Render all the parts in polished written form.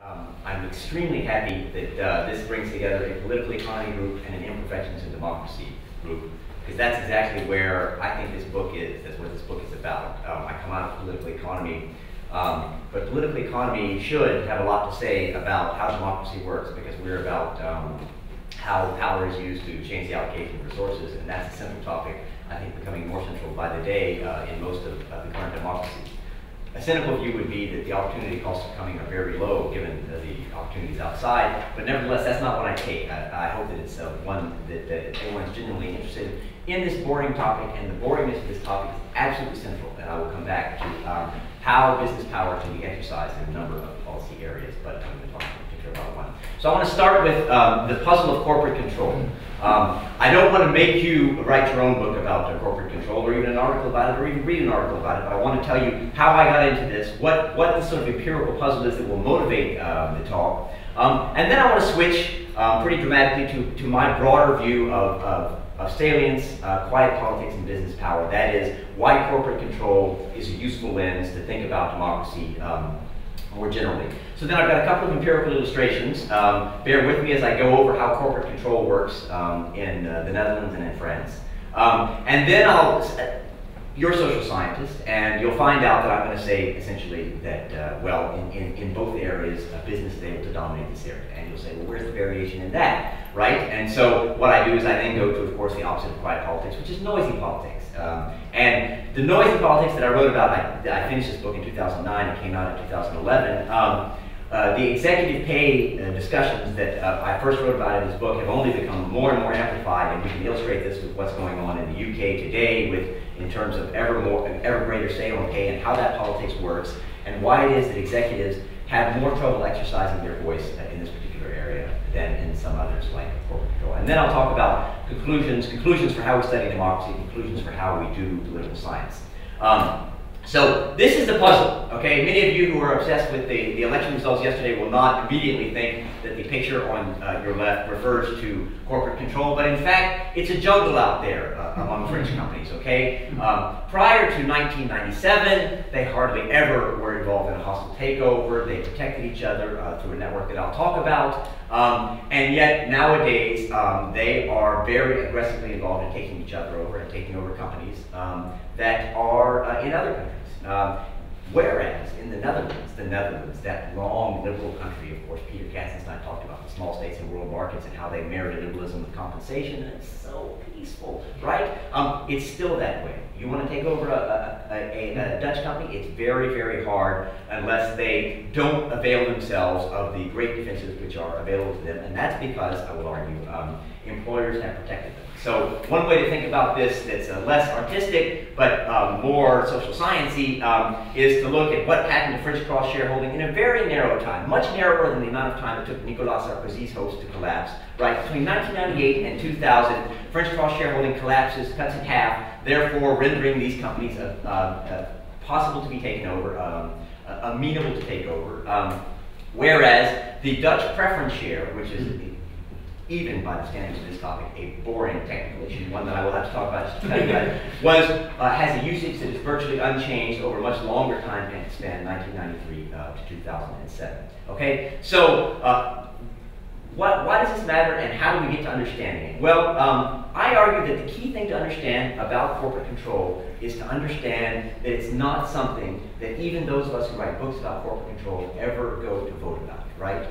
I'm extremely happy that this brings together a political economy group and an imperfections in democracy group, because that's exactly where I think this book is. That's what this book is about. I come out of political economy, but political economy should have a lot to say about how democracy works, because we're about how power is used to change the allocation of resources, and that's a central topic, I think, becoming more central by the day in most of the current democracies. A cynical view would be that the opportunity costs of coming are very low given the opportunities outside, but nevertheless, that's not what I take. I hope that it's one that everyone's genuinely interested in this boring topic, and the boringness of this topic is absolutely central, and I will come back to how business power can be exercised in a number of policy areas, but I'm going to talk in particular about one. So I want to start with the puzzle of corporate control. I don't want to make you write your own book about corporate control, or even an article about it, or even read an article about it, but I want to tell you how I got into this, what the sort of empirical puzzle is that will motivate the talk. And then I want to switch pretty dramatically to my broader view of salience, quiet politics, and business power. That is, why corporate control is a useful lens to think about democracy more generally. So then I've got a couple of empirical illustrations. Bear with me as I go over how corporate control works in the Netherlands and in France. And then you're a social scientist, and you'll find out that I'm going to say essentially that, well, in both areas, business is able to dominate this area. And you'll say, well, where's the variation in that, right? And so what I do is I then go to, of course, the opposite of quiet politics, which is noisy politics. And the noisy politics that I wrote about, I finished this book in 2009, it came out in 2011. The executive pay discussions that I first wrote about in this book have only become more and more amplified, and we can illustrate this with what's going on in the UK today in terms of ever greater say on pay and how that politics works, and why it is that executives have more trouble exercising their voice in this particular area than in some others, like corporate control. And then I'll talk about conclusions for how we study democracy, conclusions for how we do political science. So this is the puzzle, okay? Many of you who are obsessed with the election results yesterday will not immediately think that the picture on your left refers to corporate control, but in fact, it's a jungle out there among French companies, okay? Prior to 1997, they hardly ever were involved in a hostile takeover. They protected each other through a network that I'll talk about. And yet, nowadays, they are very aggressively involved in taking each other over and taking over companies that are in other countries. Whereas in the Netherlands, that long liberal country, of course, Peter Katzenstein talked about the small states and world markets and how they married liberalism with compensation, and it's so peaceful, right? It's still that way. You want to take over a Dutch company, it's very, very hard unless they don't avail themselves of the great defenses which are available to them, and that's because, I will argue, employers have protected them. So one way to think about this that's less artistic but more social sciencey is to look at what happened to French cross shareholding in a very narrow time, much narrower than the amount of time it took Nicolas Sarkozy's host to collapse. Right, between 1998 and 2000, French cross shareholding collapses, cuts in half, therefore rendering these companies possible to be taken over, amenable to take over. Whereas the Dutch preference share, which is even by the standards of this topic, a boring technical issue, one that I will have to talk about just a tiny bit, has a usage that is virtually unchanged over a much longer time span, 1993 to 2007. Okay, so why does this matter, and how do we get to understanding it? Well, I argue that the key thing to understand about corporate control is to understand that it's not something that even those of us who write books about corporate control ever go to vote about, right?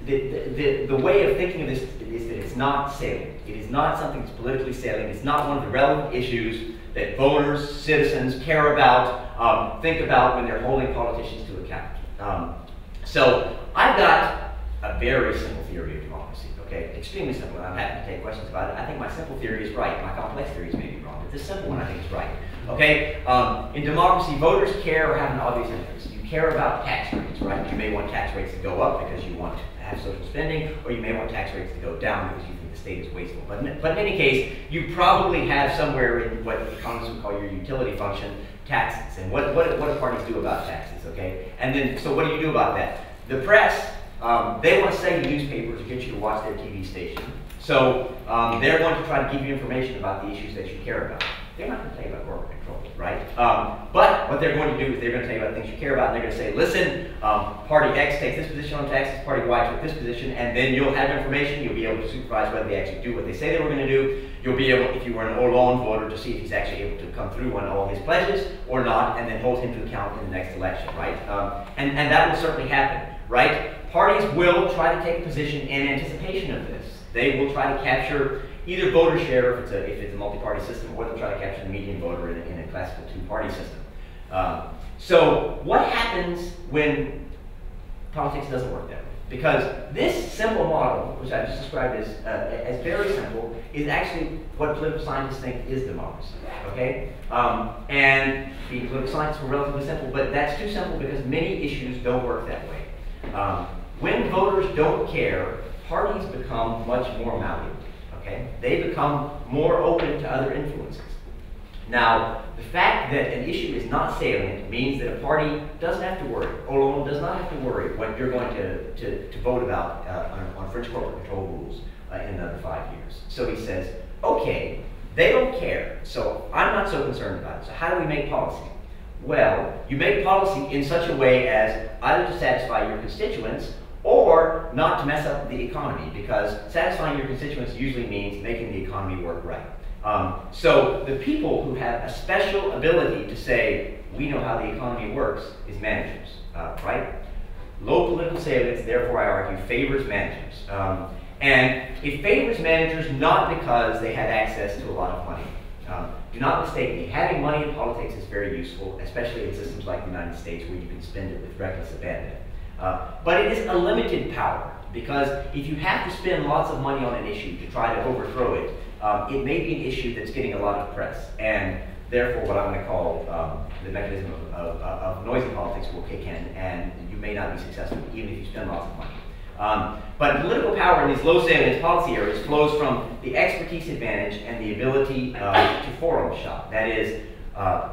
The way of thinking of this is that it's not salient. It is not something that's politically salient. It's not one of the relevant issues that voters, citizens care about, think about when they're holding politicians to account. So I've got a very simple theory of democracy, okay? Extremely simple, and I'm happy to take questions about it. I think my simple theory is right. My complex theories may be wrong, but this simple one I think is right, okay? In democracy, voters care or have an obvious interest. You care about tax rates, right? You may want tax rates to go up because you want to have social spending, or you may want tax rates to go down because you think the state is wasteful. But in any case, you probably have somewhere in what economists would call your utility function, taxes. And what do parties do about taxes, okay? And then, so what do you do about that? The press, they want to sell you newspapers to get you to watch their TV station. So they're going to try to give you information about the issues that you care about. they're not going to tell you about corporate control, right? But what they're going to do is they're going to tell you about things you care about, and they're going to say, listen, party X takes this position on taxes, party Y took this position, and then you'll have information, you'll be able to supervise whether they actually do what they say they were going to do. You'll be able, if you were an Hollande voter, to see if he's actually able to come through on all his pledges or not, and then hold him to account in the next election, right? And that will certainly happen, right? Parties will try to take a position in anticipation of this. They will try to capture either voter share if it's a multi-party system, or they'll try to capture the median voter in a classical two-party system. So what happens when politics doesn't work that way? Because this simple model, which I just described as very simple, is actually what political scientists think is democracy, okay? And the political scientists were relatively simple, but that's too simple because many issues don't work that way. When voters don't care, parties become much more malleable, okay? They become more open to other influences. Now, the fact that an issue is not salient means that a party doesn't have to worry. Hollande does not have to worry what you're going to vote about on French corporate control rules in another 5 years. So he says, okay, they don't care, so I'm not so concerned about it. So how do we make policy? Well, you make policy in such a way as either to satisfy your constituents or not to mess up the economy, because satisfying your constituents usually means making the economy work right. So the people who have a special ability to say, we know how the economy works, is managers, right? Low political salience, therefore I argue, favors managers. And it favors managers not because they have access to a lot of money. Do not mistake me, having money in politics is very useful, especially in systems like the United States where you can spend it with reckless abandon. But it is a limited power, because if you have to spend lots of money on an issue to try to overthrow it, it may be an issue that's getting a lot of press, and therefore what I'm going to call the mechanism of noisy politics will kick in, and you may not be successful even if you spend lots of money. But political power in these low salience policy areas flows from the expertise advantage and the ability to forum shop. That is,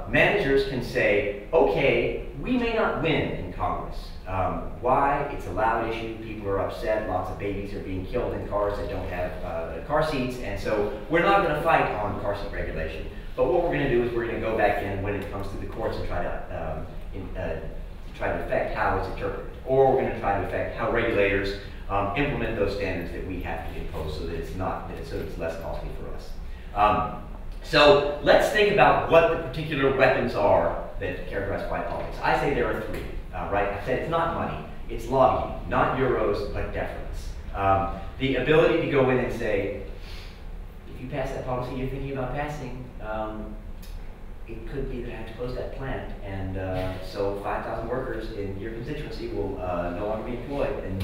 managers can say, okay, we may not win in Congress. Why? It's a loud issue, people are upset, lots of babies are being killed in cars that don't have car seats, and so we're not going to fight on car seat regulation. But what we're going to do is we're going to go back in when it comes to the courts and try to affect how it's interpreted. Or we're going to try to affect how regulators implement those standards that we have to impose so that it's less costly for us. So let's think about what the particular weapons are that characterize quiet politics. I say there are three. Right? I said it's not money, it's lobbying, not euros, but deference. The ability to go in and say, if you pass that policy you're thinking about passing, it could be that I have to close that plant, and so 5,000 workers in your constituency will no longer be employed, and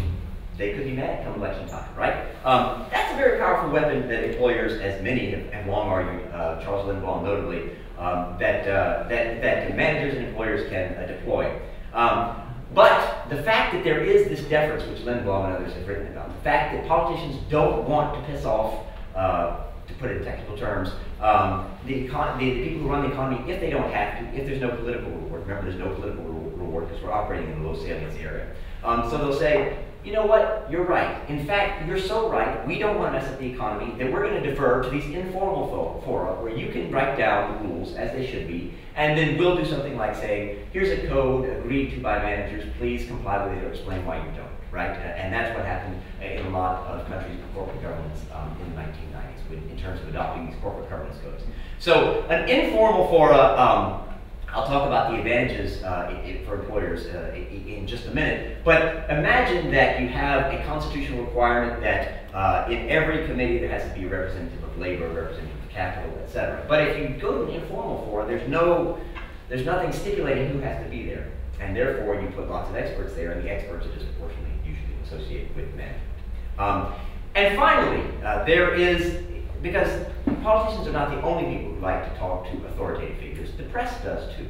they could be mad come election time, right? That's a very powerful weapon that employers, as many have long argued, Charles Lindblom notably, that managers and employers can deploy. But the fact that there is this deference, which Lindblom and others have written about, the fact that politicians don't want to piss off, to put it in technical terms, the people who run the economy, if they don't have to, if there's no political reward. Remember, there's no political reward because we're operating in a low salience area. So they'll say, you know what, you're right. In fact, you're so right, we don't want to mess up the economy, that we're going to defer to these informal fora where you can write down the rules as they should be, and then we'll do something like saying, here's a code agreed to by managers, please comply with it or explain why you don't, right? And that's what happened in a lot of countries with corporate governance in the 1990s in terms of adopting these corporate governance codes. So an informal fora, I'll talk about the advantages for employers in just a minute, but imagine that you have a constitutional requirement that in every committee there has to be a representative of labor, a representative of capital, etc. But if you go to an informal forum, there's nothing stipulating who has to be there, and therefore you put lots of experts there, and the experts are disproportionately usually associated with management. And finally, because politicians are not the only people who like to talk to authoritative figures, the press does too.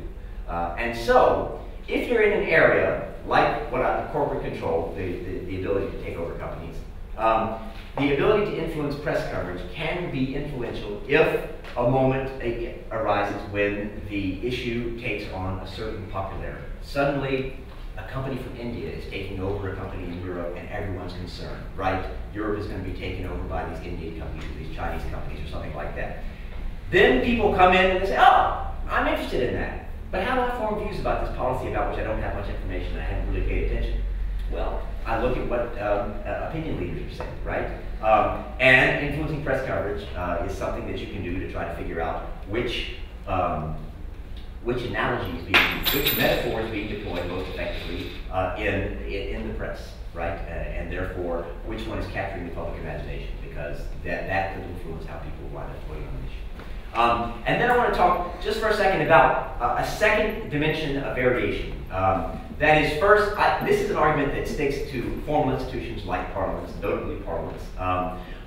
And so, if you're in an area like corporate control, the ability to take over companies, the ability to influence press coverage can be influential if a moment arises when the issue takes on a certain popularity. Suddenly, a company from India is taking over a company in Europe and everyone's concerned, right? Europe is going to be taken over by these Indian companies or these Chinese companies or something like that. Then people come in and they say, oh, I'm interested in that. But how do I form views about this policy about which I don't have much information and I haven't really paid attention? Well, I look at what opinion leaders are saying, right? And influencing press coverage is something that you can do to try to figure out which analogy is being used, which metaphor is being deployed most effectively in the press, right? And therefore, which one is capturing the public imagination, because that could influence how people wind up voting on an issue. And then I want to talk just for a second about a second dimension of variation. That is, first, this is an argument that sticks to formal institutions like parliaments, notably parliaments,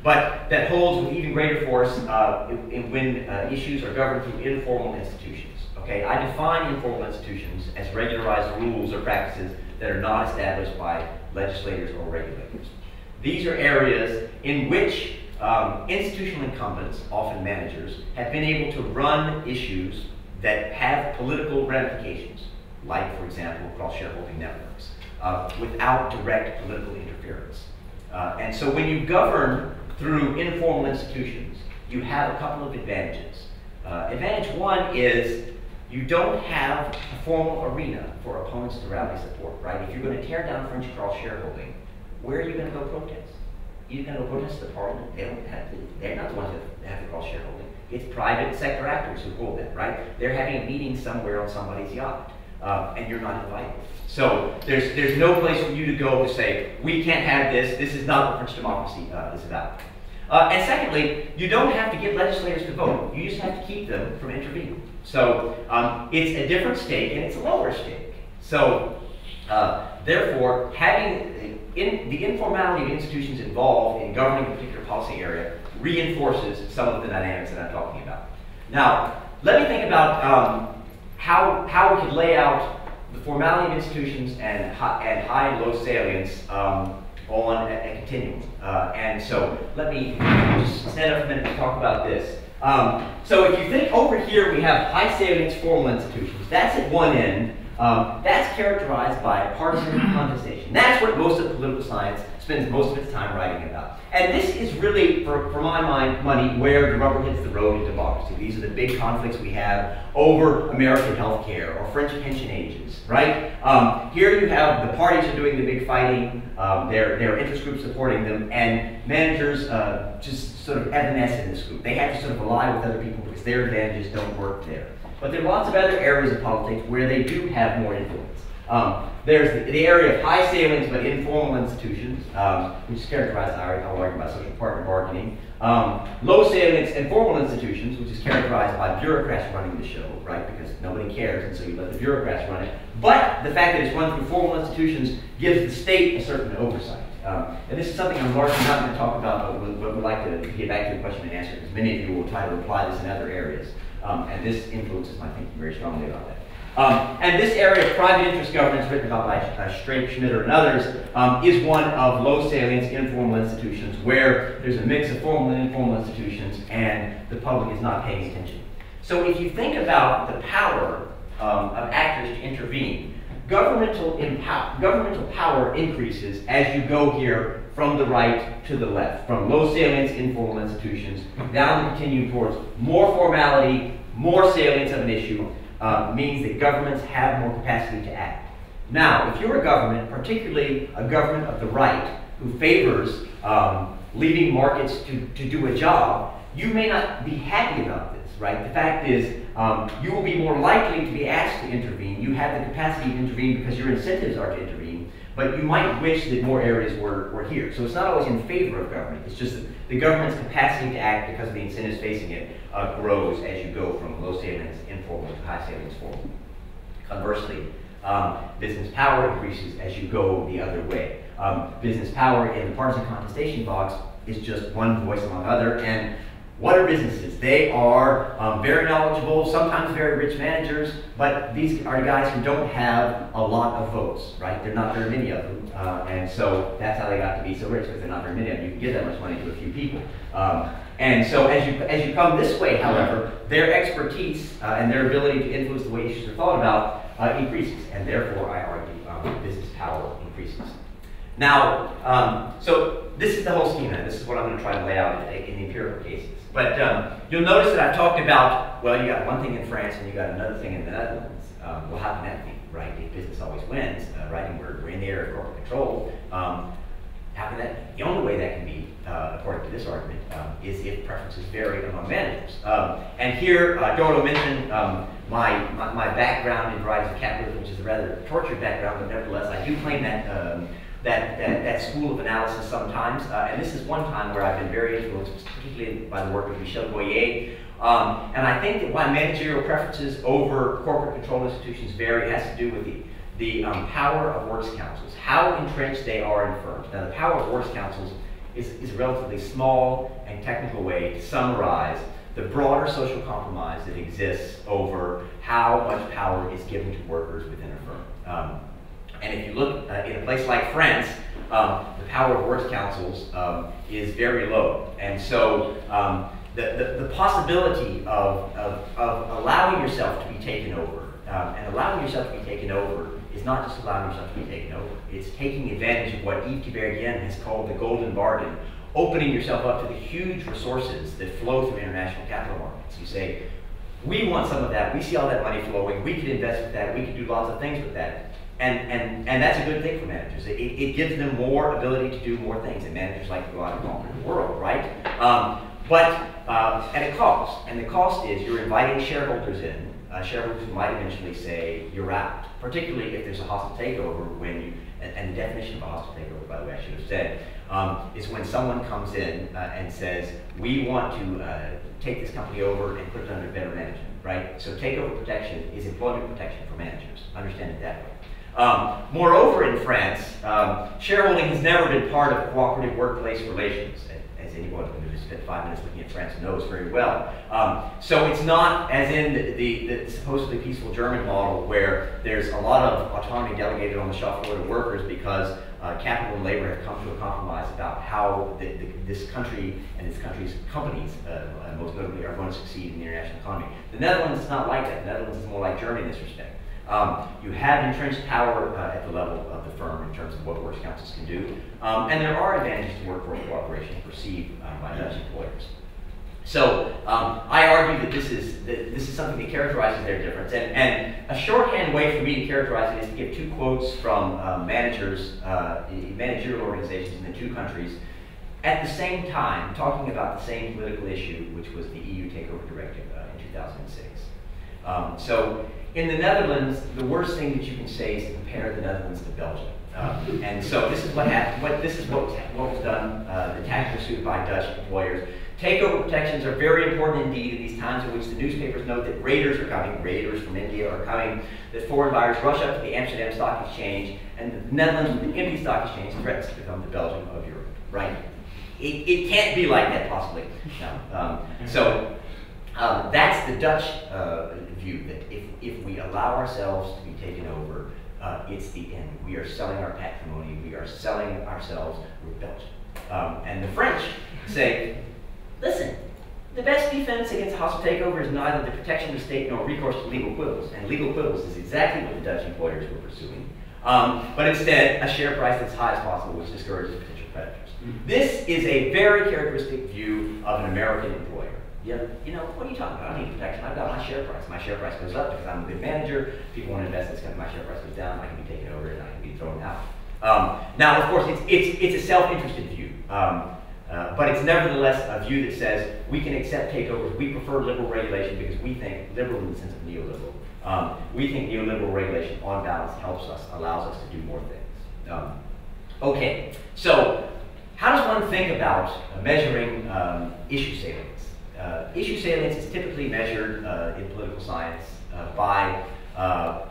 but that holds with even greater force when issues are governed through informal institutions. Okay, I define informal institutions as regularized rules or practices that are not established by legislators or regulators. These are areas in which institutional incumbents, often managers, have been able to run issues that have political ramifications, like, for example, cross-shareholding networks, without direct political interference. And so when you govern through informal institutions, you have a couple of advantages. Advantage one is you don't have a formal arena for opponents to rally support, right? If you're going to tear down French cross-shareholding, where are you going to go protest? You're going to go protest the parliament. They're not the ones that have the cross-shareholding. It's private sector actors who hold that, right? They're having a meeting somewhere on somebody's yacht, and you're not invited. So there's no place for you to go to say, we can't have this. This is not what French democracy is about. And secondly, you don't have to get legislators to vote. You just have to keep them from intervening. So it's a different stake, and it's a lower stake. So therefore, having the informality of institutions involved in governing a particular policy area reinforces some of the dynamics that I'm talking about. Now, let me think about how we could lay out the formality of institutions and high and low salience on a continuum. And so let me just stand up for a minute and talk about this. So if you think over here we have high salience formal institutions, that's at one end. That's characterized by partisan contestation. That's what most of political science spends most of its time writing about. And this is really, for my money, where the rubber hits the road in democracy. These are the big conflicts we have over American health care or French pension ages, right? Here you have the parties are doing the big fighting, their interest groups supporting them, and managers just sort of evanesce in this group. They have to sort of ally with other people because their advantages don't work there. But there are lots of other areas of politics where they do have more influence. There's the area of high salience but informal institutions, which is characterized, I'll argue, by social partner bargaining. Low salience informal institutions, which is characterized by bureaucrats running the show, right? Because nobody cares, and so you let the bureaucrats run it. But the fact that it's run through formal institutions gives the state a certain oversight. And this is something I'm largely not going to talk about, but would like to get back to the question and answer, because many of you will try to apply this in other areas. And this influences my thinking very strongly about that. And this area of private interest governance, written about by Straight, Schmitter, and others, is one of low salience informal institutions where there's a mix of formal and informal institutions and the public is not paying attention. So if you think about the power of actors to intervene, governmental power increases as you go here from the right to the left, from low salience informal institutions down the continuum towards more formality, more salience of an issue, means that governments have more capacity to act. Now, if you're a government, particularly a government of the right, who favors leaving markets to do a job, you may not be happy about this, right? The fact is, you will be more likely to be asked to intervene. You have the capacity to intervene because your incentives are to intervene, but you might wish that more areas were here. So it's not always in favor of government. It's just that the government's capacity to act because of the incentives facing it grows as you go from low salience informal to high salience formal. Conversely, business power increases as you go the other way. Business power in the partisan contestation box is just one voice among other. And what are businesses? They are very knowledgeable, sometimes very rich managers, but these are guys who don't have a lot of votes, right? There are not very many of them. And so that's how they got to be so rich, because there are not very many of them. You can give that much money to a few people. And so as you come this way, however, their expertise and their ability to influence the way issues are thought about increases, and therefore, I argue, business power increases. Now, so this is the whole schema. This is what I'm going to try to lay out in the empirical cases. But you'll notice that I've talked about, well, you got one thing in France and you got another thing in the Netherlands. Well, how can that be, right? If business always wins, right, and we're in the area of corporate control, how can that, the only way that can be, according to this argument, is if preferences vary among managers. And here, Dodo mentioned my background in varieties of capitalism, which is a rather tortured background, but nevertheless, I do claim that that school of analysis sometimes. And this is one time where I've been very influenced, particularly by the work of Michel Boyer. And I think that why managerial preferences over corporate control institutions vary has to do with the power of works councils, how entrenched they are in firms. Now, the power of works councils is a relatively small and technical way to summarize the broader social compromise that exists over how much power is given to workers within a firm. And if you look in a place like France, the power of works councils is very low. And so the possibility of allowing yourself to be taken over, and allowing yourself to be taken over is not just allowing yourself to be taken over, it's taking advantage of what Yves Guilbertienne has called the golden bargain, opening yourself up to the huge resources that flow through international capital markets. You say, we want some of that, we see all that money flowing, we could invest with that, we could do lots of things with that. And that's a good thing for managers. It gives them more ability to do more things, and managers like to go out and conquer the world, right? But at a cost, and the cost is you're inviting shareholders in, shareholders who might eventually say you're out, particularly if there's a hostile takeover when you, and the definition of a hostile takeover, by the way, I should have said, is when someone comes in and says, we want to take this company over and put it under better management, right? So takeover protection is employment protection for managers. Understand it that way. Moreover, in France, shareholding has never been part of cooperative workplace relations, as anyone who has spent 5 minutes looking at France knows very well. So it's not as in the supposedly peaceful German model where there's a lot of autonomy delegated on the shop floor to workers because capital and labor have come to a compromise about how this country and this country's companies, most notably, are going to succeed in the international economy. The Netherlands is not like that. The Netherlands is more like Germany in this respect. You have entrenched power at the level of the firm in terms of what works councils can do, and there are advantages to workforce cooperation perceived by Dutch employers. So I argue that this is something that characterizes their difference, and a shorthand way for me to characterize it is to give 2 quotes from managerial organizations in the 2 countries at the same time talking about the same political issue, which was the EU takeover directive in 2006. So in the Netherlands, the worst thing that you can say is to compare the Netherlands to Belgium. And so this is what happened. This is what was done. The tax pursued by Dutch employers. Takeover protections are very important indeed in these times in which the newspapers note that raiders are coming. Raiders from India are coming. That foreign buyers rush up to the Amsterdam Stock Exchange, and the Netherlands, with the empty stock exchange, threatens to become the Belgium of Europe. Right? It can't be like that possibly. No. So that's the Dutch view, that if we allow ourselves to be taken over, it's the end. We are selling our patrimony, we are selling ourselves, we're Belgium. And the French say, listen, the best defense against a hostile takeover is neither the protection of the state nor recourse to legal quibbles. And legal quibbles is exactly what the Dutch employers were pursuing. But instead, a share price that's high as possible, which discourages potential predators. This is a very characteristic view of an American employer. Yeah, you know, what are you talking about? I don't need protection. I've got my share price. My share price goes up because I'm a good manager. People want to invest in this company. My share price goes down. I can be taken over and I can be thrown out. Now, of course, it's a self-interested view, but it's nevertheless a view that says we can accept takeovers. We prefer liberal regulation because we think liberal in the sense of neoliberal. We think neoliberal regulation, on balance, helps us, allows us to do more things. Okay, so how does one think about measuring issue salience? Issue salience is typically measured in political science by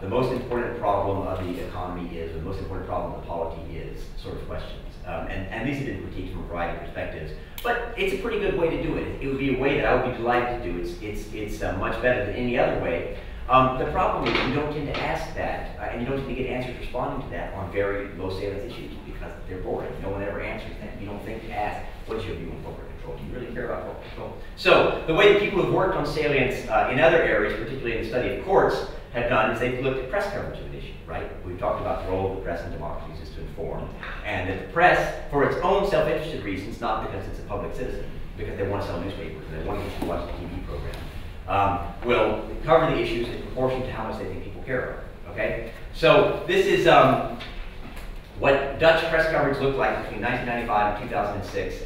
the most important problem of the economy is, or the most important problem of the polity is, sort of questions. And these have been critiqued from a variety of perspectives. But it's a pretty good way to do it. It would be a way that I would be delighted to do. It's much better than any other way. The problem is you don't tend to ask that, and you don't tend to get answers responding to that on very low salience issues because they're boring. No one ever answers them. You don't think to ask, what is your view on corporate control? Do you really care about corporate control? So the way that people who've worked on salience in other areas, particularly in the study of courts, have done is they've looked at press coverage of an issue, right? We've talked about the role of the press in democracies is to inform, and that the press, for its own self-interested reasons, not because it's a public citizen, because they want to sell newspapers and they want to get you to watch the TV program, will cover the issues in proportion to how much they think people care about. Okay? So this is what Dutch press coverage looked like between 1995 and 2006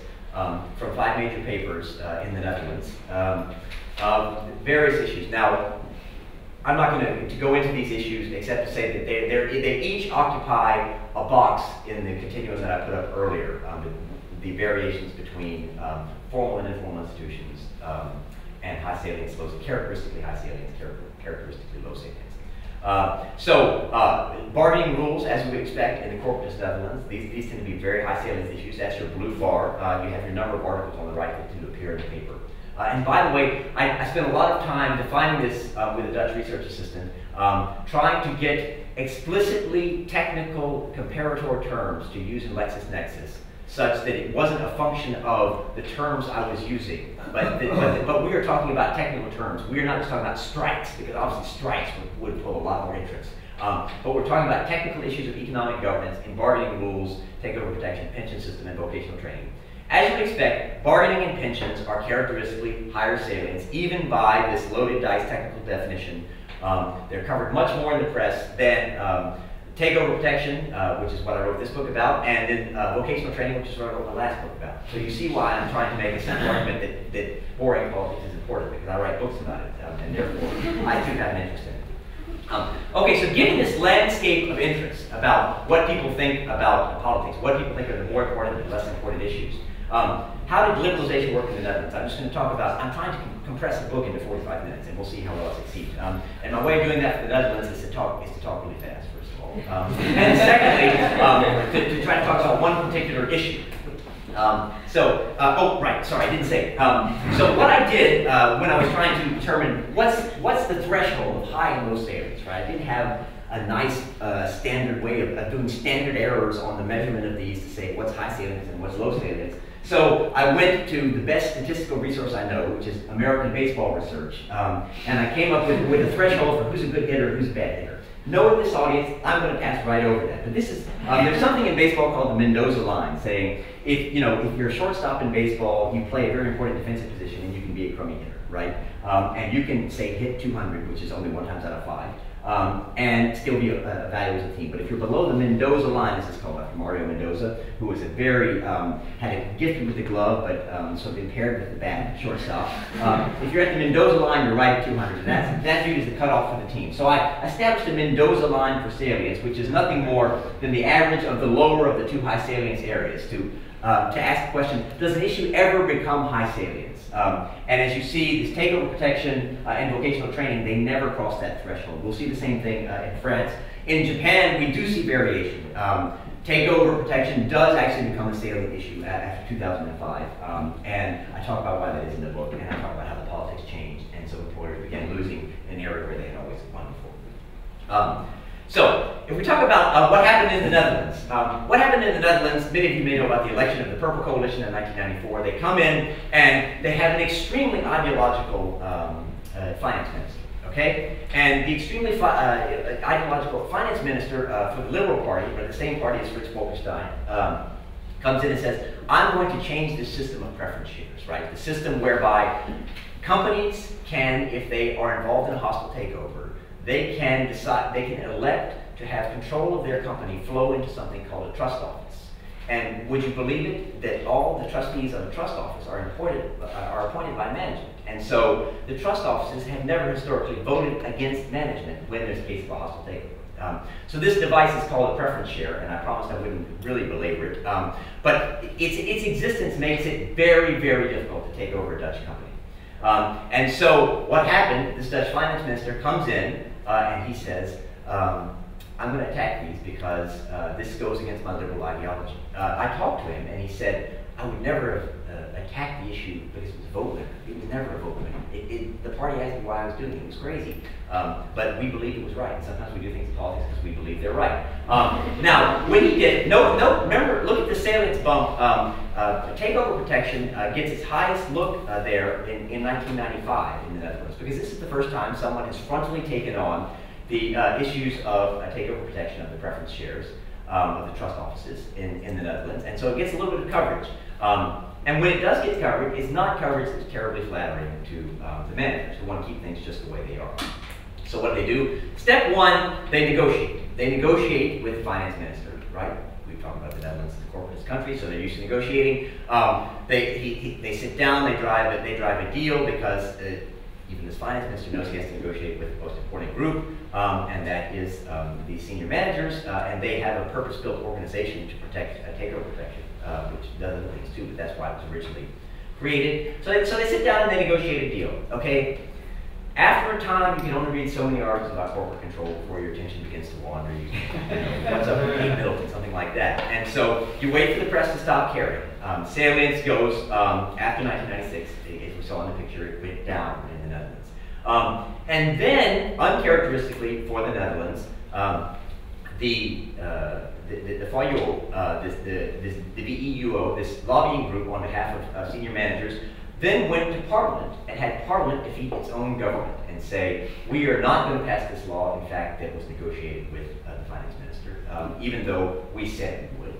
from 5 major papers in the Netherlands. Various issues. Now, I'm not going to go into these issues except to say that they each occupy a box in the continuum that I put up earlier, the variations between formal and informal institutions and high salience, characteristically high salience, characteristically low salience. Bargaining rules, as we would expect in the corporatist Netherlands, these tend to be very high salience issues. That's your blue bar. You have your number of articles on the right that tend to appear in the paper. And by the way, I spent a lot of time defining this with a Dutch research assistant, trying to get explicitly technical comparator terms to use in LexisNexis, such that it wasn't a function of the terms I was using, but we are talking about technical terms. We are not just talking about strikes, because obviously strikes would pull a lot more interest. But we're talking about technical issues of economic governance, and bargaining rules, takeover protection, pension system, and vocational training. As you would expect, bargaining and pensions are characteristically higher salience, even by this loaded dice technical definition. They're covered much more in the press than takeover protection, which is what I wrote this book about, and then vocational training, which is what I wrote my last book about. So you see why I'm trying to make a simple argument that boring politics is important, because I write books about it, and therefore I do have an interest in it. Okay, so given this landscape of interest about what people think about politics, what people think are the more important and less important issues, how did liberalization work in the Netherlands? I'm just going to talk about, I'm trying to compress the book into 45 minutes, and we'll see how well I succeed. And my way of doing that for the Netherlands is to talk really fast, first of all. And secondly, to try to talk about one particular issue. Oh, right, sorry, I didn't say. So what I did when I was trying to determine what's the threshold of high and low salience, right? I didn't have a nice standard way of doing standard errors on the measurement of these to say what's high salience and what's low salience. So I went to the best statistical resource I know, which is American baseball research, and I came up with a threshold for who's a good hitter and who's a bad hitter. Knowing this audience, I'm going to pass right over that. But this is, there's something in baseball called the Mendoza line, saying if you're a shortstop in baseball, you play a very important defensive position, and you can be a crummy hitter, right? And you can say hit 200, which is only 1 times out of 5. And still be a value as a team. But if you're below the Mendoza line, this is called after Mario Mendoza, who was a very, had a gift with the glove, but sort of impaired with the bat, shortstop. If you're at the Mendoza line, you're right at 200, and that's viewed as the cutoff for the team. So I established a Mendoza line for salience, which is nothing more than the average of the lower of the 2 high salience areas to ask the question, does an issue ever become high salience? And as you see, this takeover protection and vocational training, they never cross that threshold. We'll see the same thing in France. In Japan, we do see variation. Takeover protection does actually become a salient issue after 2005. And I talk about why that is in the book, and I talk about how the politics changed, and so employers began losing an area where they had always won before. So, if we talk about what happened in the Netherlands, many of you may know about the election of the Purple Coalition in 1994. They come in and they have an extremely ideological finance minister, okay? And the extremely ideological finance minister for the Liberal Party, or the same party as Fritz Bolkestein, comes in and says, I'm going to change the system of preference shares, right? The system whereby companies can, if they are involved in a hostile takeover, they can decide, they can elect to have control of their company flow into something called a trust office. And would you believe it, that all the trustees of the trust office are appointed by management. And so the trust offices have never historically voted against management when there's a case of a hostile takeover. So this device is called a preference share, and I promised I wouldn't really belabor it. But its existence makes it very, very difficult to take over a Dutch company. And so what happened, this Dutch finance minister comes in and he says, I'm going to attack these because this goes against my liberal ideology. I talked to him and he said, I would never have attacked the issue because it was a vote winner. It was never a vote winner. The party asked me why I was doing it. It was crazy. But we believed it was right. And sometimes we do things in politics because we believe they're right. Now, when he did, remember, look at the salience bump. Takeover protection gets its highest look there in 1995 in the Netherlands, because this is the first time someone has frontally taken on the issues of takeover protection of the preference shares of the trust offices in the Netherlands, and so it gets a little bit of coverage. And when it does get coverage, it's not coverage that's terribly flattering to the managers who want to keep things just the way they are. So what do? Step one, they negotiate. They negotiate with the finance minister, right? We've talked about the Netherlands as a corporate country, so they're used to negotiating. They sit down, they drive a deal because even this finance minister knows he has to negotiate with the most important group, and that is the senior managers, and they have a purpose-built organization to protect takeover protection, which does other things too, but that's why it was originally created. So they sit down and they negotiate a deal, okay? After a time, you can only read so many articles about corporate control before your attention begins to wander. What's up with Kate Middleton, something like that. And so you wait for the press to stop caring. Salience goes, after 1996, as we saw in the picture, it went down in the Netherlands. And then, uncharacteristically for the Netherlands, the FIO, the VEUO, this lobbying group on behalf of senior managers, then went to Parliament and had Parliament defeat its own government and say, we are not going to pass this law, in fact, that was negotiated with the finance minister, even though we said we would,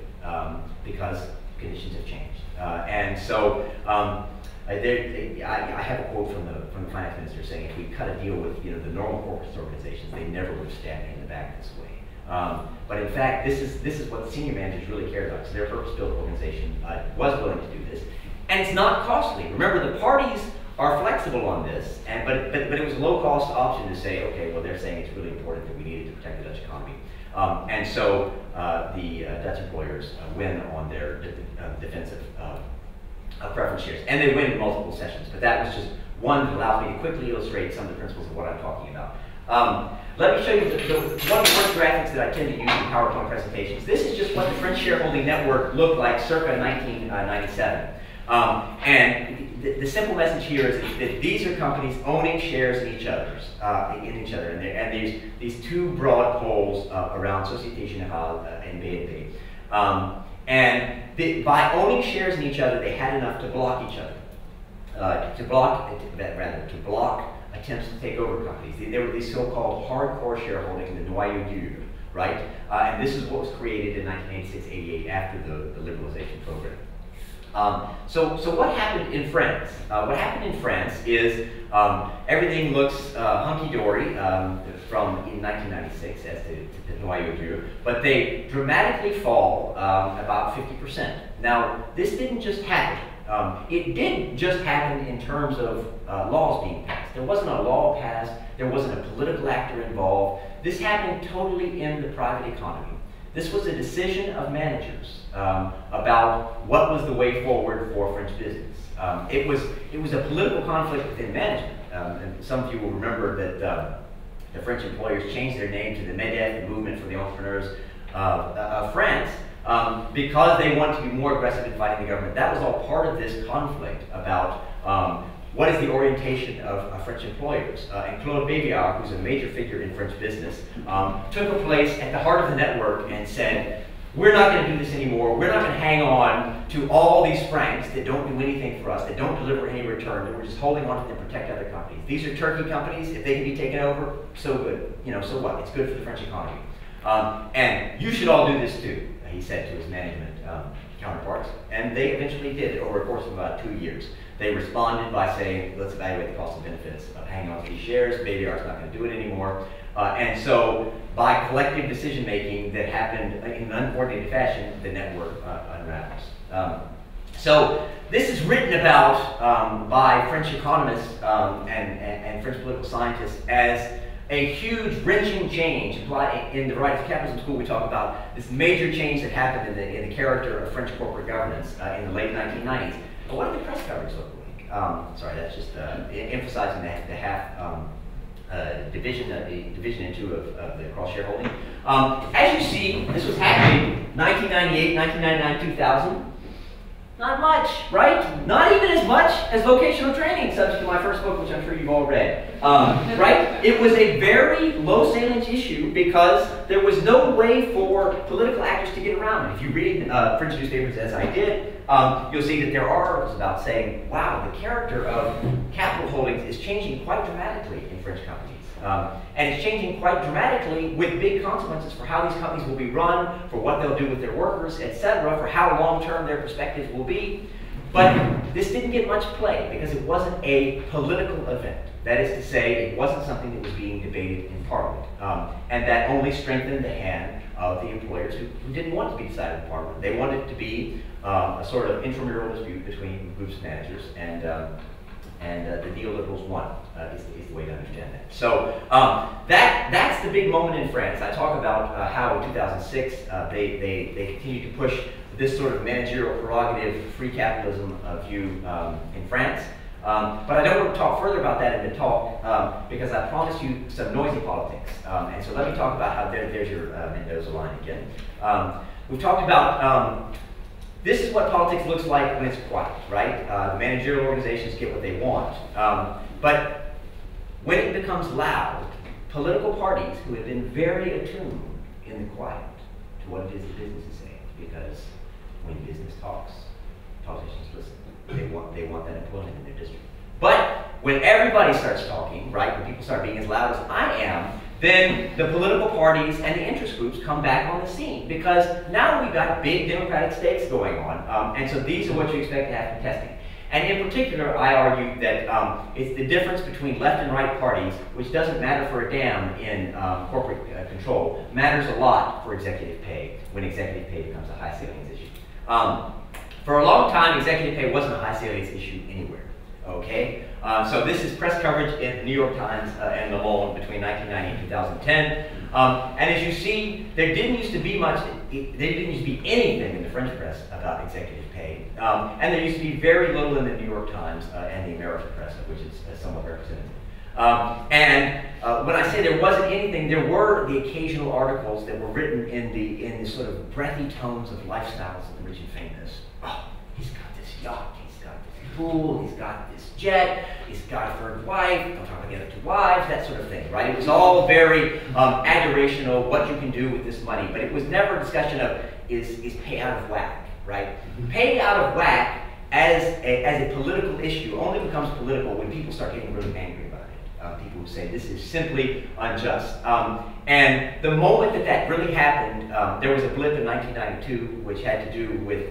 because conditions have changed. And so I have a quote from the finance minister saying, if we cut a deal with the normal corporate organizations, they never would have stabbed me in the back this way. But in fact, this is what the senior managers really cared about. So their purpose-built organization was willing to do this. And it's not costly. Remember, the parties are flexible on this, but it was a low-cost option to say, okay, well, they're saying it's really important that we needed to protect the Dutch economy. And so the Dutch employers win on their defensive preference shares. And they win in multiple sessions. But that was just one that allows me to quickly illustrate some of the principles of what I'm talking about. Let me show you one of the graphics that I tend to use in PowerPoint presentations. This is just what the French shareholding network looked like circa 1997. And the simple message here is that these are companies owning shares in each other, and these two broad poles around Société Générale and BNP. And by owning shares in each other, they had enough to block each other, to block attempts to take over companies. They were these so-called hardcore shareholding, the noyau dur, right? And this is what was created in 1986-88 after the liberalization program. So what happened in France? What happened in France is everything looks hunky-dory in 1996 as to the noyau dur, but they dramatically fall about 50%. Now, this didn't just happen. It did just happen in terms of laws being passed. There wasn't a law passed. There wasn't a political actor involved. This happened totally in the private economy. This was a decision of managers about what was the way forward for French business. It was a political conflict within management. And some of you will remember that the French employers changed their name to the MEDEF, the Movement for the Entrepreneurs of France, because they wanted to be more aggressive in fighting the government. That was all part of this conflict about what is the orientation of French employers. And Claude Bébiard, who's a major figure in French business, took a place at the heart of the network and said, we're not going to do this anymore. We're not going to hang on to all these francs that don't do anything for us, that don't deliver any return, that we're just holding on to them to protect other companies. These are Turkey companies. If they can be taken over, so good. So what? It's good for the French economy. And you should all do this too, he said to his management counterparts. And they eventually did it over a course of about 2 years. They responded by saying, let's evaluate the cost and benefits of hanging on to these shares. Bébiard's not going to do it anymore. And so, by collective decision making that happened in an uncoordinated fashion, the network unravels. So, this is written about by French economists and French political scientists as a huge, wrenching change. In the Right of Capitalism School, we talk about this major change that happened in the character of French corporate governance in the late 1990s. But what did the press coverage look like? Sorry, that's just emphasizing the half division into of the cross shareholding. As you see, this was happening 1998, 1999, 2000. Not much, right? Not even as much as vocational training, subject to my first book, which I'm sure you've all read. Right? It was a very low salience issue because there was no way for political actors to get around it. If you read French newspapers, as I did, you'll see that there are articles about saying, wow, the character of capital holdings is changing quite dramatically in French companies. And it's changing quite dramatically with big consequences for how these companies will be run, for what they'll do with their workers, etc., for how long-term their perspectives will be. But this didn't get much play because it wasn't a political event. That is to say, it wasn't something that was being debated in Parliament. And that only strengthened the hand of the employers who didn't want to be decided in Parliament. They wanted it to be a sort of intramural dispute between groups of managers, and the neoliberals won, is the way to understand that. So that's the big moment in France. I talk about how in 2006 they continued to push this sort of managerial prerogative, free capitalism view in France. But I don't want to talk further about that in the talk because I promised you some noisy politics. And so let me talk about how there's your Mendoza line again. We've talked about this is what politics looks like when it's quiet, right? The managerial organizations get what they want. But when it becomes loud, political parties who have been very attuned in the quiet to what it is the business is saying, because when business talks, politicians listen. They want that employment in their district. But when everybody starts talking, right, when people start being as loud as I am, then the political parties and the interest groups come back on the scene, because now we've got big democratic stakes going on, and so these are what you expect to have contesting. And in particular, I argue that it's the difference between left and right parties, which doesn't matter for a damn in corporate control, matters a lot for executive pay when executive pay becomes a high salience issue. For a long time, executive pay wasn't a high salience issue anywhere. Okay, so this is press coverage in the New York Times and Le Monde between 1990 and 2010. And as you see, there didn't used to be much, there didn't used to be anything in the French press about executive pay. And there used to be very little in the New York Times and the American press, which is somewhat representative. When I say there wasn't anything, there were the occasional articles that were written in the sort of breathy tones of lifestyles of the rich and famous. Oh, he's got this yacht, he's got this pool, he's got this jet, he's got a third wife, don't talk about the other two wives, that sort of thing, right? It was all very adorational, what you can do with this money, but it was never a discussion of is pay out of whack, right? Pay out of whack as a political issue only becomes political when people start getting really angry about it. People who say this is simply unjust. And the moment that really happened, there was a blip in 1992 which had to do with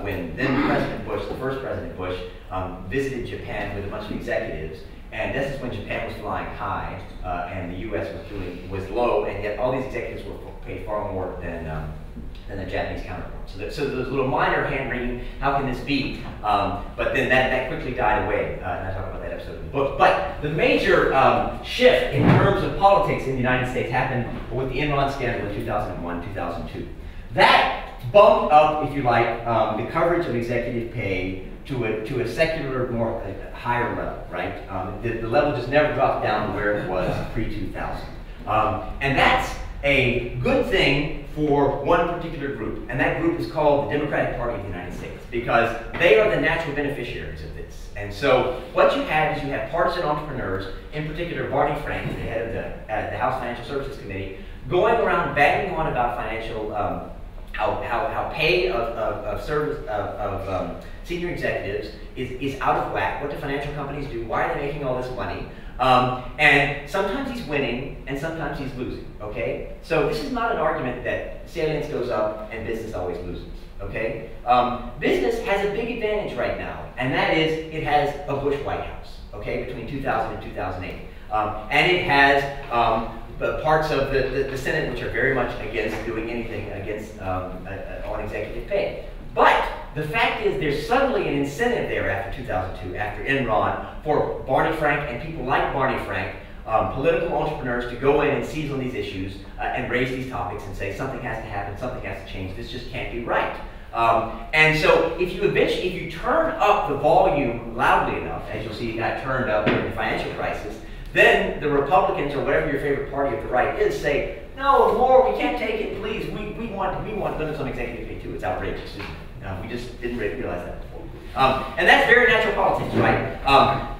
when then President Bush, the first President Bush, visited Japan with a bunch of executives. And this is when Japan was flying high and the US was low, and yet all these executives were paid far more than their Japanese counterparts. So there was a little minor hand-wringing, how can this be? But then that quickly died away, and I talk about that episode in the book. But the major shift in terms of politics in the United States happened with the Enron scandal in 2001, 2002. That bumped up, if you like, the coverage of executive pay to a secular, more higher level, right? The level just never dropped down to where it was pre-2000. And that's a good thing for one particular group, and that group is called the Democratic Party of the United States, because they are the natural beneficiaries of this. And so what you have is you have partisan entrepreneurs, in particular Barney Frank, the head of the House Financial Services Committee, going around banging on about financial, how pay of senior executives is out of whack. What do financial companies do? Why are they making all this money? And sometimes he's winning, and sometimes he's losing, okay? So this is not an argument that salience goes up and business always loses, okay? Business has a big advantage right now, and that is it has a Bush White House, okay, between 2000 and 2008. And it has the parts of the Senate which are very much against doing anything against on executive pay. But the fact is there's suddenly an incentive there after 2002, after Enron, for Barney Frank and people like Barney Frank, political entrepreneurs, to go in and seize on these issues and raise these topics and say something has to happen, something has to change, this just can't be right. And so if you turn up the volume loudly enough, as you'll see that turned up during the financial crisis, then the Republicans, or whatever your favorite party of the right is, say, no, more, we can't take it, please, we want limits on executive pay too, it's outrageous. We just didn't realize that before. And that's very natural politics, right?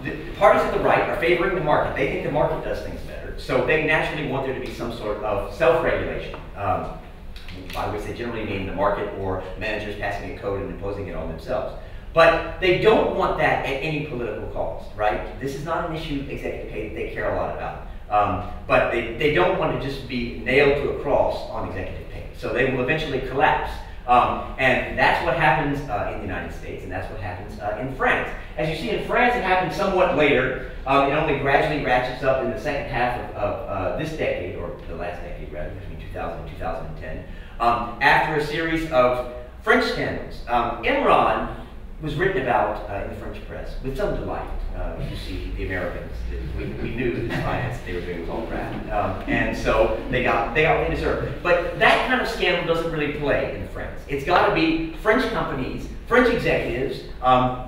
The parties at the right are favoring the market. They think the market does things better. So they naturally want there to be some sort of self-regulation, by which they generally mean the market or managers passing a code and imposing it on themselves. But they don't want that at any political cost, right? This is not an issue executive pay that they care a lot about. But they don't want to just be nailed to a cross on executive pay. So they will eventually collapse. And that's what happens in the United States, and that's what happens in France. As you see in France, it happens somewhat later. It only gradually ratchets up in the second half of this decade, or the last decade rather, between 2000 and 2010, after a series of French scandals. Enron was written about in the French press with some delight. You see, the Americans, we knew the finance they were doing was all crap, and so they got what they deserved. But that kind of scandal doesn't really play in France. It's got to be French companies, French executives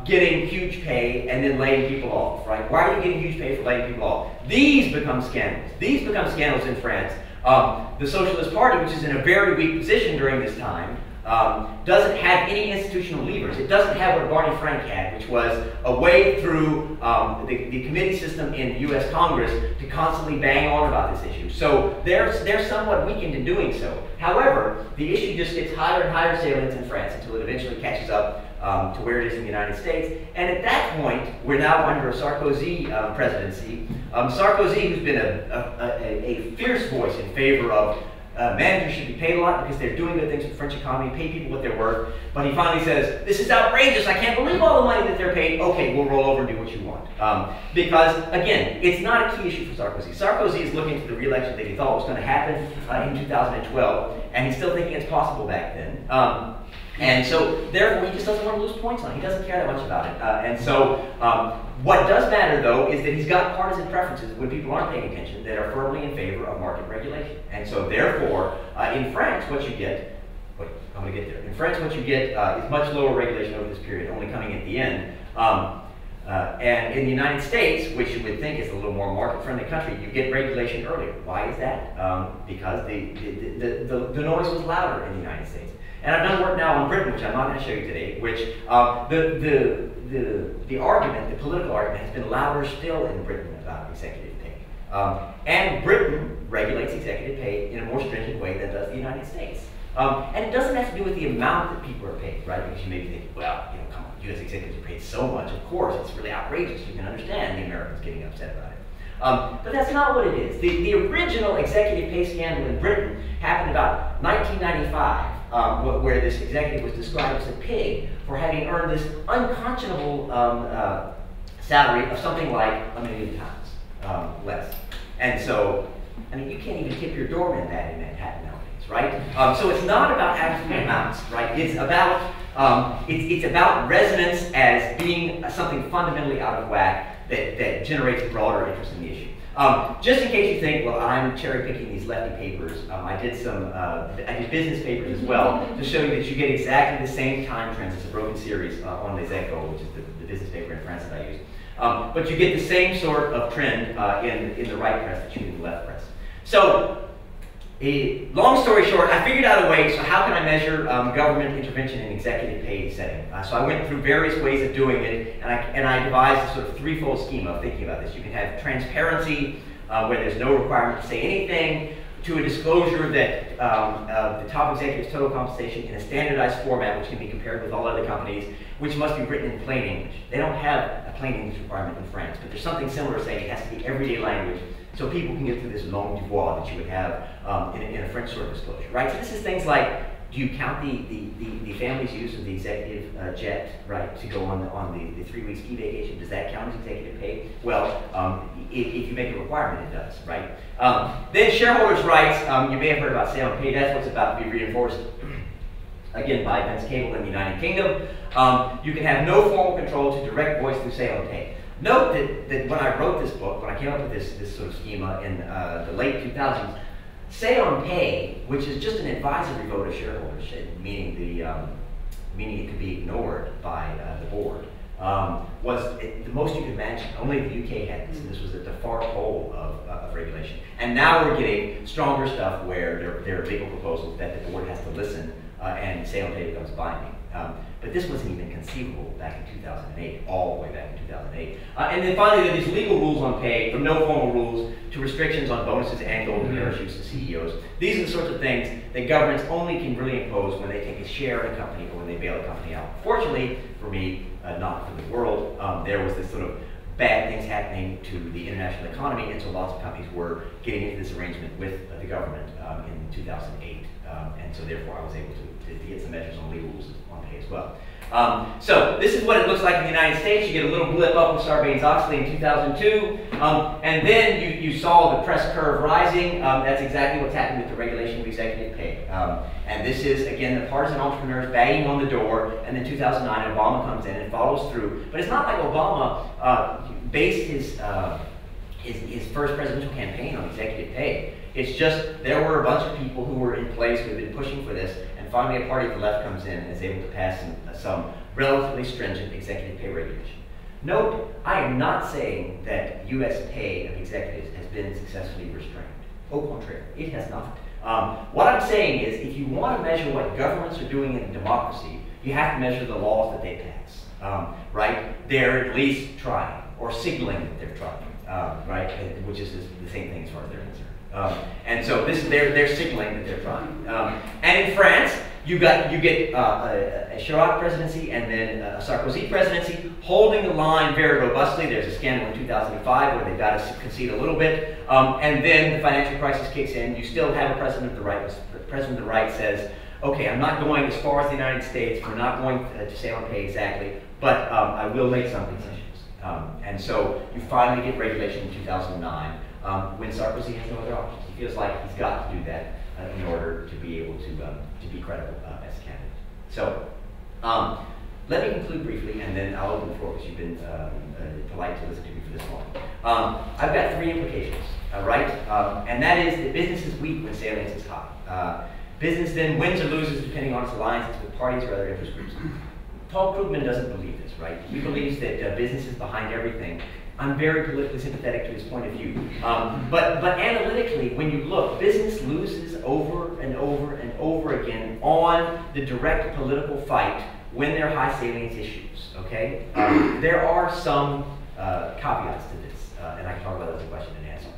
getting huge pay and then laying people off, right? Why are you getting huge pay for laying people off? These become scandals. These become scandals in France. The Socialist Party, which is in a very weak position during this time, doesn't have any institutional levers. It doesn't have what Barney Frank had, which was a way through the committee system in the U.S. Congress to constantly bang on about this issue. So they're somewhat weakened in doing so. However, the issue just gets higher and higher salience in France until it eventually catches up to where it is in the United States. And at that point, we're now under a Sarkozy presidency. Sarkozy, who's been a fierce voice in favor of managers should be paid a lot because they're doing good things for the French economy, pay people what they're worth. But he finally says, this is outrageous, I can't believe all the money that they're paid. Okay, we'll roll over and do what you want. Because, again, it's not a key issue for Sarkozy. Sarkozy is looking to the re-election that he thought was going to happen in 2012, and he's still thinking it's possible back then. And so, therefore, he just doesn't want to lose points on it. He doesn't care that much about it. And so, what does matter, though, is that he's got partisan preferences when people aren't paying attention that are firmly in favor of market regulation. And so, therefore, in France, what you get, I'm going to get there. In France, what you get is much lower regulation over this period, only coming at the end. And in the United States, which you would think is a little more market-friendly country, you get regulation earlier. Why is that? Because the noise was louder in the United States. And I've done work now on Britain, which I'm not going to show you today, which the argument, the political argument, has been louder still in Britain about executive pay. And Britain regulates executive pay in a more stringent way than does the United States. And it doesn't have to do with the amount that people are paid, right? Because you may be thinking, well, you know, come on, U.S. executives are paid so much, of course, it's really outrageous. You can understand the Americans getting upset about it. But that's not what it is. The original executive pay scandal in Britain happened about 1995. Where this executive was described as a pig for having earned this unconscionable salary of something like £1 million less. And so, I mean, you can't even tip your doorman that in Manhattan nowadays, right? So it's not about absolute amounts, right? It's about resonance as being something fundamentally out of whack that generates broader interest in the issue. Just in case you think, well, I'm cherry picking these lefty papers, I did business papers as well to show you that you get exactly the same time trends. It's a broken series on Les Echos, which is the business paper in France that I use. But you get the same sort of trend in the right press that you get in the left press. So, long story short, I figured out a way, so how can I measure government intervention in executive pay setting? So I went through various ways of doing it, and I devised a sort of threefold schema of thinking about this. You can have transparency, where there's no requirement to say anything, to a disclosure that the top executive's total compensation in a standardized format, which can be compared with all other companies, which must be written in plain English. They don't have a plain English requirement in France, but there's something similar saying it has to be everyday language, so people can get through this long devoir that you would have in a French sort of disclosure, right? So this is things like, do you count the family's use of the executive jet, right, to go on the 3-week ski vacation? Does that count as executive pay? Well, if you make a requirement, it does, right? Then shareholders' rights, you may have heard about sale and pay. That's what's about to be reinforced, again, by Vince Cable in the United Kingdom. You can have no formal control to direct voice through sale and pay. Note that when I wrote this book, when I came up with this sort of schema in the late 2000s, say on pay, which is just an advisory vote of shareholders, meaning it could be ignored by the board, was the most you could imagine. Only the UK had this, and this was at the far pole of regulation. And now we're getting stronger stuff where there are legal proposals that the board has to listen, and say on pay becomes binding. But this wasn't even conceivable back in 2008, all the way back in 2008. And then finally, there are these legal rules on pay, from no formal rules to restrictions on bonuses and golden parachutes to CEOs. These are the sorts of things that governments only can really impose when they take a share in a company or when they bail a company out. Fortunately, for me, not for the world, there was this sort of bad things happening to the international economy, and so lots of companies were getting into this arrangement with the government in 2008, and so therefore I was able to get some measures on legal rules on pay as well. So this is what it looks like in the United States. You get a little blip up with Sarbanes-Oxley in 2002, and then you saw the press curve rising. That's exactly what's happened with the regulation of executive pay. And this is, again, the partisan entrepreneurs banging on the door, and then 2009, Obama comes in and follows through. But it's not like Obama based his first presidential campaign on executive pay. It's just there were a bunch of people who were in place who had been pushing for this, and finally a party at the left comes in and is able to pass some relatively stringent executive pay regulation. Note, I am not saying that U.S. pay of executives has been successfully restrained. Au contraire, it has not. What I'm saying is, if you want to measure what governments are doing in a democracy, you have to measure the laws that they pass, right? They're at least trying, or signaling that they're trying, right? Which is the same thing as far as they're concerned. And so they're signaling that they're trying. And in France, you get a Chirac presidency and then a Sarkozy presidency holding the line very robustly. There's a scandal in 2005 where they've got to concede a little bit, and then the financial crisis kicks in. You still have a president of the right. The president of the right says, okay, I'm not going as far as the United States. We're not going to say on pay exactly, but I will make some concessions. And so you finally get regulation in 2009 when Sarkozy has no other options. He feels like he's got to do that in order to be able to be credible as a candidate. So let me conclude briefly, and then I'll open the floor because you've been polite to listen to me for this long. I've got three implications, right? And that is that business is weak when salience is high. Business then wins or loses depending on its alliances with parties or other interest groups. Paul Krugman doesn't believe this, right? He believes that business is behind everything. I'm very politically sympathetic to his point of view. But analytically, when you look, business loses over and over and over again on the direct political fight when there are high salience issues, okay? There are some caveats to this, and I can talk about those in question and answer,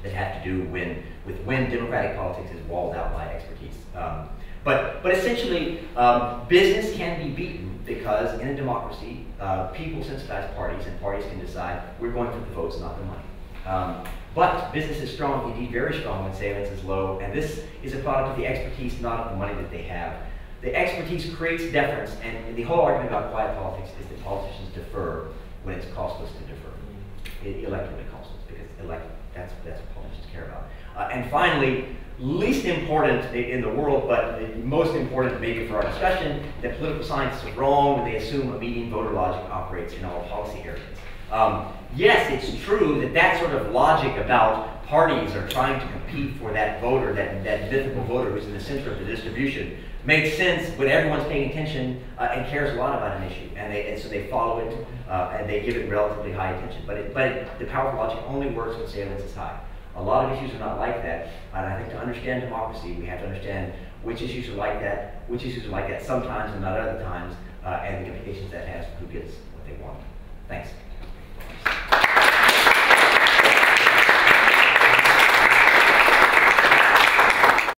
that have to do with when democratic politics is walled out by expertise. But essentially, business can be beaten because in a democracy, people sensitize parties, and parties can decide we're going for the votes, not the money. But business is strong, indeed very strong, when salience is low, and this is a product of the expertise, not of the money that they have. The expertise creates deference, and the whole argument about quiet politics is that politicians defer when it's costless to defer. Electorally costless, because that's what politicians care about. And finally, least important in the world, but most important maybe for our discussion, that political scientists are wrong when they assume a median voter logic operates in all policy areas. Yes, it's true that that sort of logic about parties are trying to compete for that voter, that mythical voter who's in the center of the distribution, makes sense when everyone's paying attention and cares a lot about an issue, and so they follow it and they give it relatively high attention. But the powerful logic only works when salience is high. A lot of issues are not like that, and I think to understand democracy, we have to understand which issues are like that sometimes and not other times, and the implications that has for who gets what they want.